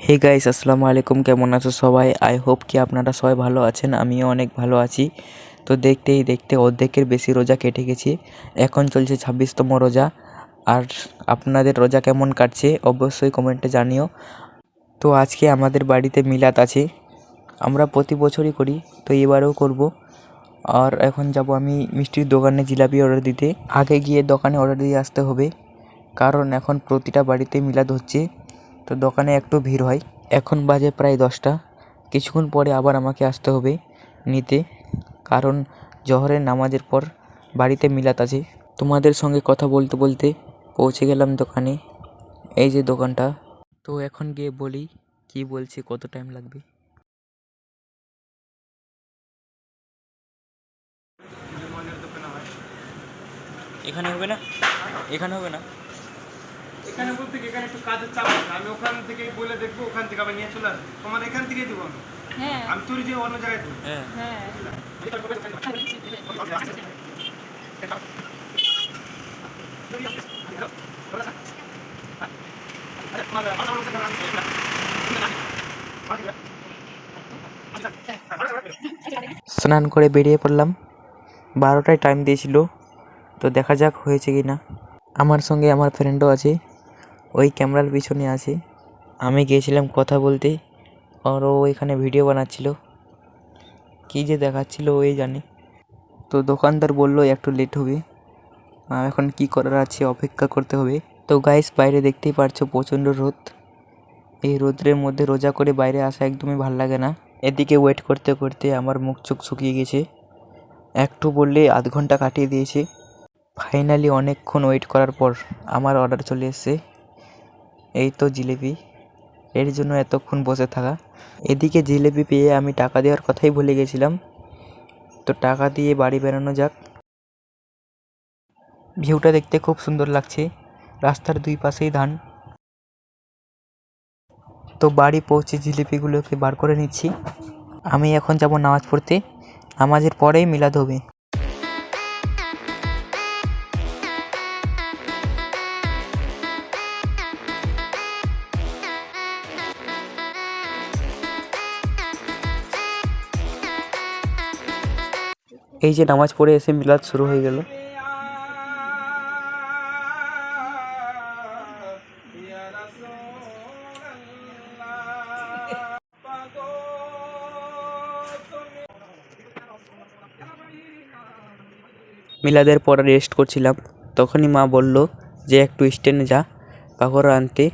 Hey guys, আসসালামু আলাইকুম। কেমন আছো সবাই? আই হোপ কি আপনারা সবাই ভালো আছেন। আমিও অনেক ভালো আছি। তো দেখতেই দেখতে অর্ধেকের বেশি রোজা কেটে গেছে। এখন চলছে 26তম রোজা। আর আপনাদের রোজা কেমন কাটছে অবশ্যই কমেন্টে জানিও। তো আজকে আমাদের বাড়িতে মিলাদ আছে। আমরা প্রতি বছরই করি, তো এবারেও করব। আর এখন যাব আমি মিষ্টির দোকানে জিলাপি অর্ডার দিতে। আগে গিয়ে দোকানে অর্ডার দিয়ে আসতে হবে, কারণ এখন প্রতিটা বাড়িতে মিলাদ হচ্ছে, তো দোকানে একটু ভিড় হয়। এখন বাজে প্রায় 10টা। কিছুক্ষণ পরে আবার আমাকে আসতে হবে নিতে, কারণ জোহরের নামাজের পর বাড়িতে মিলাদ আছে। তোমাদের সঙ্গে কথা বলতে বলতে পৌঁছে গেলাম দোকানে। এই যে দোকানটা। তো এখন গিয়ে বলি কি বলছে, কত টাইম লাগবে। এখানে হবে না, এখানে হবে না। এখানে বলতে কি এখানে একটু কাজের চাপ আছে। আমি ওখান থেকে বলে দেখবো, ওখান থেকে আবার নিয়ে চলে আসবো। তোমার এখান থেকে দিব আমি। হ্যাঁ, আমি তুই যে অন্য জায়গায় দিব। হ্যাঁ হ্যাঁ। স্নান করে বেরিয়ে পড়লাম। 12টায় টাইম দিয়েছিল, তো দেখা যাক হয়েছে কি না। আমার সঙ্গে আমার ফ্রেন্ডও আছে, ওই ক্যামেরার পিছনে আছে। আমি গিয়েছিলাম কথা বলতে, আর ও এখানে ভিডিও বানাচ্ছিল। কী যে দেখাচ্ছিল ওই জানে। তো দোকানদার বললো একটু লেট হবে। এখন কি করার আছে, অপেক্ষা করতে হবে। তো গাইস, বাইরে দেখতেই পারছো প্রচণ্ড রোদ। এই রোদ্রের মধ্যে রোজা করে বাইরে আসা একদমই ভাল লাগে না। এদিকে ওয়েট করতে করতে আমার মুখ চোখ শুকিয়ে গেছে। একটু বললে আধ ঘন্টা কাটিয়ে দিয়েছে। ফাইনালি অনেকক্ষণ ওয়েট করার পর আমার অর্ডার চলে এসেছে। এই তো জিলিপি, এর জন্য এতক্ষণ বসে থাকা। এদিকে জিলিপি পেয়ে আমি টাকা দেওয়ার কথাই ভুলে গেছিলাম। তো টাকা দিয়ে বাড়ি বেরোনো যাক। ভিউটা দেখতে খুব সুন্দর লাগছে, রাস্তার দুই পাশেই ধান। তো বাড়ি পৌঁছে জিলিপিগুলোকে বার করে নিচ্ছি। আমি এখন যাব নামাজ পড়তে। নামাজের পরেই মিলাদ হবে। এই যে নামাজ পড়ে এসে মিলাদ শুরু হয়ে গেল। মিলাদের পর রেস্ট করছিলাম, তখনই মা বলল যে একটু স্ট্যান্ডে যা পাকোড়া আনতে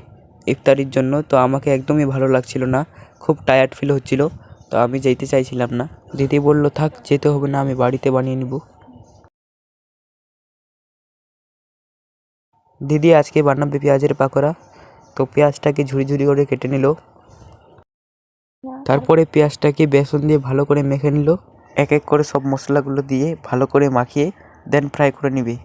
ইফতারির জন্য। তো আমাকে একদমই ভালো লাগছিল না, খুব টায়ার্ড ফিল হচ্ছিল। তো আমি যেতে চাইছিলাম না। দিদি বলল থাক, যেতে হবে না, আমি বাড়িতে বানিয়ে নিব। দিদি আজকে বানাবে পেঁয়াজের পাকোড়া। তো পেঁয়াজটাকে ঝুরি ঝুরি করে কেটে নিল। তারপরে পেঁয়াজটাকে বেসন দিয়ে ভালো করে মেখে নিল। এক এক করে সব মশলাগুলো দিয়ে ভালো করে মাখিয়ে দেন ফ্রাই করে নিবে।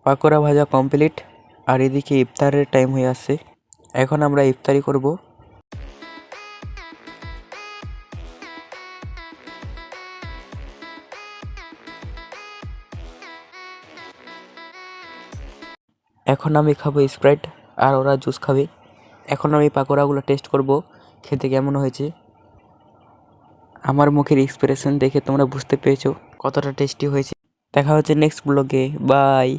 পাকোড়া ভাজা কমপ্লিট, আর এদিকে ইফতারের টাইম হয়ে আসছে। এখন আমরা ইফতারি করব। এখন আমি খাবো স্প্রাইট, আর ওরা জুস খাবে। এখন আমি পাকোড়াগুলো টেস্ট করব, খেতে কেমন হয়েছে। আমার মুখের এক্সপ্রেশন দেখে তোমরা বুঝতে পেরেছো কতটা টেস্টি হয়েছে। দেখা হচ্ছে নেক্সট ব্লগে। বাই।